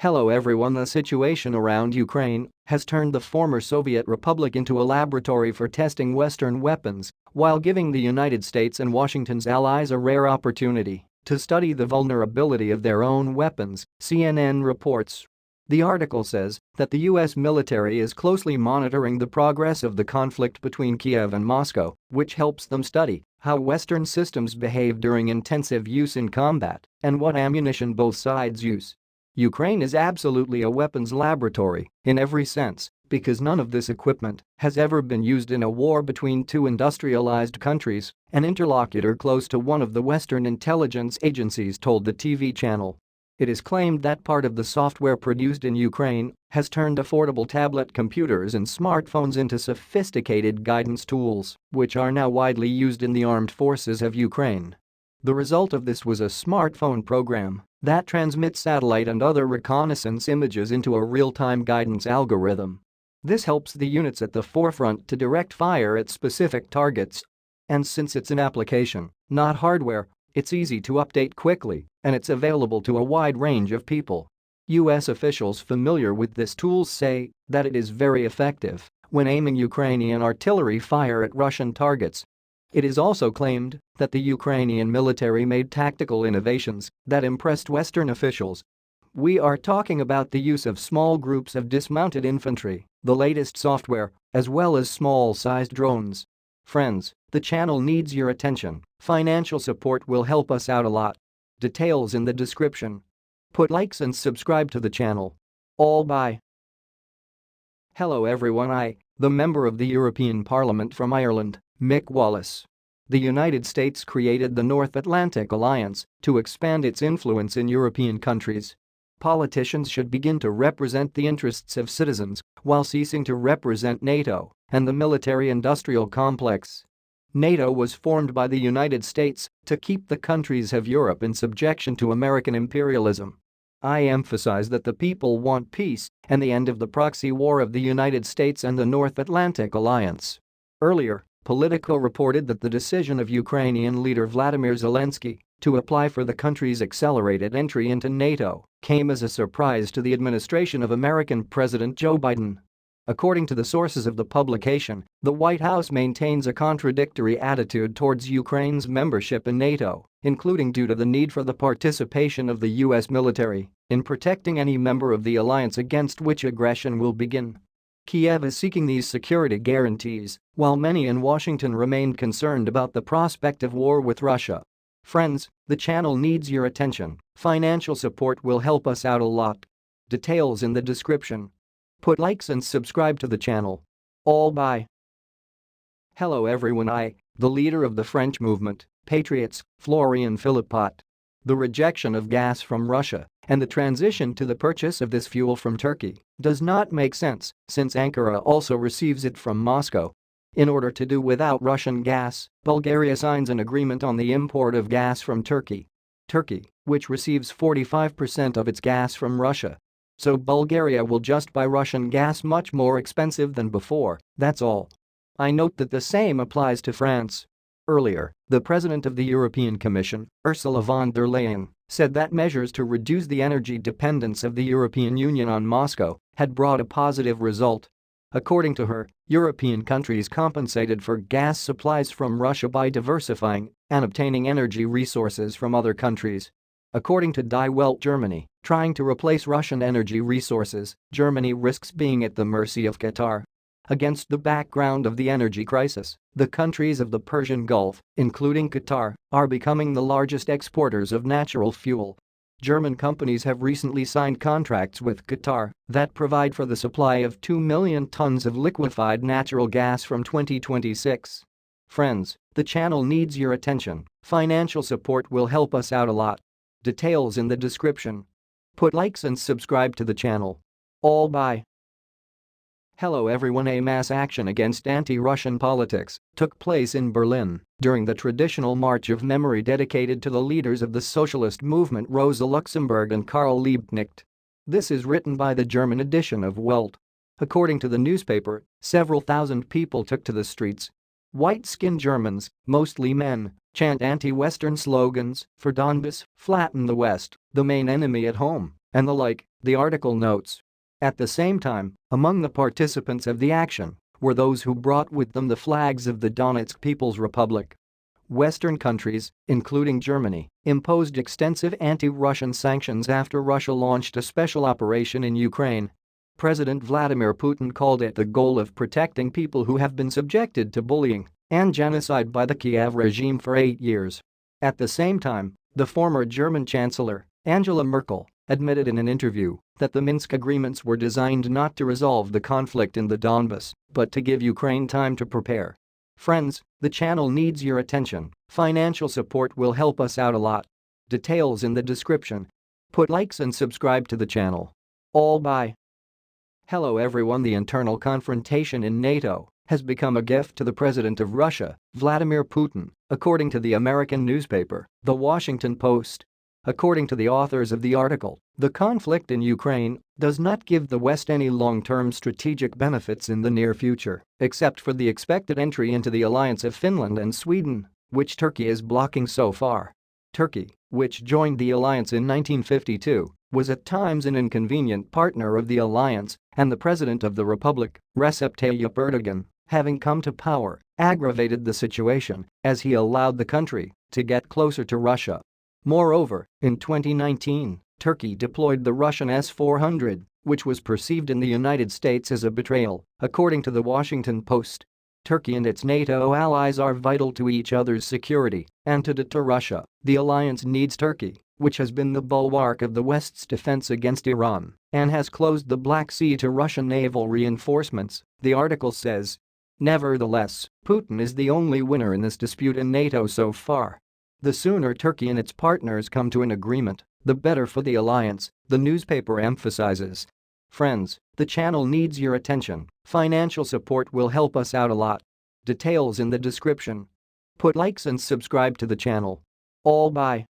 Hello everyone. The situation around Ukraine has turned the former Soviet Republic into a laboratory for testing Western weapons while giving the United States and Washington's allies a rare opportunity to study the vulnerability of their own weapons, CNN reports. The article says that the U.S. military is closely monitoring the progress of the conflict between Kiev and Moscow, which helps them study how Western systems behave during intensive use in combat and what ammunition both sides use. Ukraine is absolutely a weapons laboratory in every sense because none of this equipment has ever been used in a war between two industrialized countries, an interlocutor close to one of the Western intelligence agencies told the TV channel. It is claimed that part of the software produced in Ukraine has turned affordable tablet computers and smartphones into sophisticated guidance tools, which are now widely used in the armed forces of Ukraine. The result of this was a smartphone program that transmits satellite and other reconnaissance images into a real-time guidance algorithm. This helps the units at the forefront to direct fire at specific targets. And since it's an application, not hardware, it's easy to update quickly, and it's available to a wide range of people. U.S. officials familiar with this tool say that it is very effective when aiming Ukrainian artillery fire at Russian targets. It is also claimed that the Ukrainian military made tactical innovations that impressed Western officials. We are talking about the use of small groups of dismounted infantry, the latest software, as well as small-sized drones. Friends, the channel needs your attention. Financial support will help us out a lot. Details in the description. Put likes and subscribe to the channel. All bye. Hello everyone. The member of the European Parliament from Ireland, Mick Wallace. The United States created the North Atlantic Alliance to expand its influence in European countries. Politicians should begin to represent the interests of citizens while ceasing to represent NATO and the military-industrial complex. NATO was formed by the United States to keep the countries of Europe in subjection to American imperialism. I emphasize that the people want peace and the end of the proxy war of the United States and the North Atlantic Alliance. Earlier, Politico reported that the decision of Ukrainian leader Vladimir Zelensky to apply for the country's accelerated entry into NATO came as a surprise to the administration of American President Joe Biden. According to the sources of the publication, the White House maintains a contradictory attitude towards Ukraine's membership in NATO, including due to the need for the participation of the U.S. military in protecting any member of the alliance against which aggression will begin. Kiev is seeking these security guarantees, while many in Washington remain concerned about the prospect of war with Russia. Friends, the channel needs your attention. Financial support will help us out a lot. Details in the description. Put likes and subscribe to the channel. All bye. Hello everyone. The leader of the French movement, Patriots, Florian Philippot. The rejection of gas from Russia and the transition to the purchase of this fuel from Turkey does not make sense since Ankara also receives it from Moscow. In order to do without Russian gas, Bulgaria signs an agreement on the import of gas from Turkey. Turkey, which receives 45% of its gas from Russia. So Bulgaria will just buy Russian gas much more expensive than before, that's all. I note that the same applies to France. Earlier, the president of the European Commission, Ursula von der Leyen, said that measures to reduce the energy dependence of the European Union on Moscow had brought a positive result. According to her, European countries compensated for gas supplies from Russia by diversifying and obtaining energy resources from other countries. According to Die Welt Germany, trying to replace Russian energy resources, Germany risks being at the mercy of Qatar. Against the background of the energy crisis, the countries of the Persian Gulf, including Qatar, are becoming the largest exporters of natural fuel. German companies have recently signed contracts with Qatar that provide for the supply of 2 million tons of liquefied natural gas from 2026. Friends, the channel needs your attention. Financial support will help us out a lot. Details in the description. Put likes and subscribe to the channel. All bye. Hello everyone. A mass action against anti-Russian politics took place in Berlin during the traditional March of Memory dedicated to the leaders of the socialist movement Rosa Luxemburg and Karl Liebknecht. This is written by the German edition of Welt. According to the newspaper, several thousand people took to the streets. White-skinned Germans, mostly men, chant anti-Western slogans for Donbas, flatten the West, the main enemy at home, and the like. The article notes. At the same time, among the participants of the action were those who brought with them the flags of the Donetsk People's Republic. Western countries, including Germany, imposed extensive anti-Russian sanctions after Russia launched a special operation in Ukraine. President Vladimir Putin called it the goal of protecting people who have been subjected to bullying and genocide by the Kiev regime for 8 years. At the same time, the former German Chancellor, Angela Merkel, admitted in an interview that the Minsk agreements were designed not to resolve the conflict in the Donbas, but to give Ukraine time to prepare. Friends, the channel needs your attention. Financial support will help us out a lot. Details in the description. Put likes and subscribe to the channel. All bye. Hello everyone. The internal confrontation in NATO has become a gift to the president of Russia, Vladimir Putin, according to the American newspaper, The Washington Post. According to the authors of the article, the conflict in Ukraine does not give the West any long-term strategic benefits in the near future, except for the expected entry into the alliance of Finland and Sweden, which Turkey is blocking so far. Turkey, which joined the alliance in 1952, was at times an inconvenient partner of the alliance, and the president of the republic, Recep Tayyip Erdogan, having come to power, aggravated the situation as he allowed the country to get closer to Russia. Moreover, in 2019, Turkey deployed the Russian S-400, which was perceived in the United States as a betrayal, according to the Washington Post. Turkey and its NATO allies are vital to each other's security, and to deter Russia, the alliance needs Turkey, which has been the bulwark of the West's defense against Iran and has closed the Black Sea to Russian naval reinforcements, the article says. Nevertheless, Putin is the only winner in this dispute in NATO so far. The sooner Turkey and its partners come to an agreement, the better for the alliance, the newspaper emphasizes. Friends, the channel needs your attention. Financial support will help us out a lot. Details in the description. Put likes and subscribe to the channel. All bye.